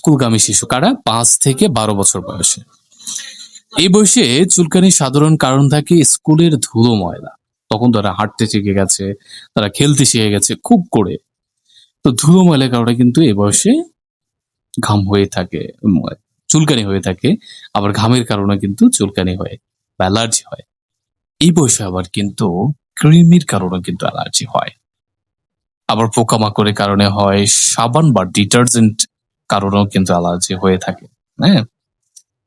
স্কুলগামী শিশু কারা 5 থেকে 12 বছর বয়সে। এই বয়সে চুলকানির সাধারণ কারণ থাকে স্কুলের ধুলো ময়লা। তখন তারা হাঁটতে শিখে গেছে, তারা খেলতে শিখে গেছে খুব করে। তো ধুলো ময়লার কারণে কিন্তু এই বয়সে ঘাম হয়ে থাকে, চুলকানি হয়ে থাকে। আবার ঘামের কারণে কিন্তু চুলকানি হয় বা অ্যালার্জি হয়। এই বয়সে আবার কিন্তু কৃমির কারণে কিন্তু অ্যালার্জি হয়। আবার পোকামাকড়ের কারণে হয়, সাবান বা ডিটারজেন্ট কারণেও কিন্তু অ্যালার্জি হয়ে থাকে। হ্যাঁ,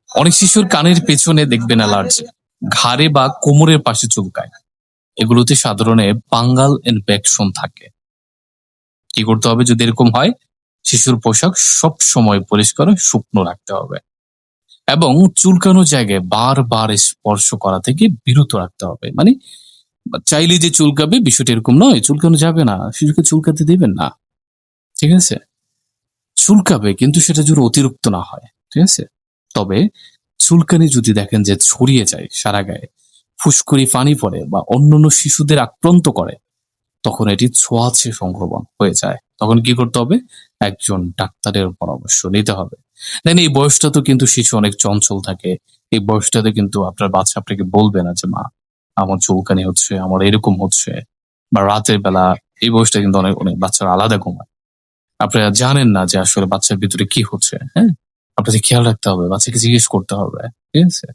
অনেক শিশুর কানের পেছনে দেখবেন অ্যালার্জি, ঘাড়ে বা কোমরের পাশে চুলকায়। এগুলোতে সাধারণে ফাঙ্গাল ইনফেকশন থাকে। কি করতে হবে যদি এরকম হয়? শিশুর পোশাক সব সময় পরিষ্কার ও শুকনো রাখতে হবে এবং চুলকানো জায়গায় বারবার স্পর্শ করা থেকে বিরত রাখতে হবে। মানে চাইলে যে চুলকাবে বিষয়টা এরকম নয়, চুলকানো যাবে না, শিশুকে চুলকাতে দিবেন না। ঠিক আছে? চুলকাবে কিন্তু সেটা যেন অতিরিক্ত না হয়। ঠিক আছে? তবে চুলকানি যদি দেখেন যে ছড়িয়ে যায় সারা গায়ে, ফুসকুড়ি পানি পড়ে বা অন্যান্য শিশুদের আক্রান্ত করে, তখন এটি ছোঁয়াচে সংক্রমণ হয়ে যায়। তখন কি করতে হবে? একজন ডাক্তারের পরামর্শ নিতে হবে। দেন এই বয়সটা তো কিন্তু শিশু অনেক চঞ্চল থাকে। এই বয়সটাতে কিন্তু আপনার বাচ্চা আপনাকে বলবে না যে মা আমার চুলকানি হচ্ছে, আমার এরকম হচ্ছে, বা রাতের বেলা এই বয়সটা কিন্তু অনেক অনেক বাচ্চারা আলাদা ঘুমায়। আপনারা জানেন না যে আসলে বাচ্চার ভিতরে কি হচ্ছে। হ্যাঁ, আপনাদের খেয়াল রাখতে হবে, বাচ্চাকে জিজ্ঞেস করতে হবে। ঠিক আছে?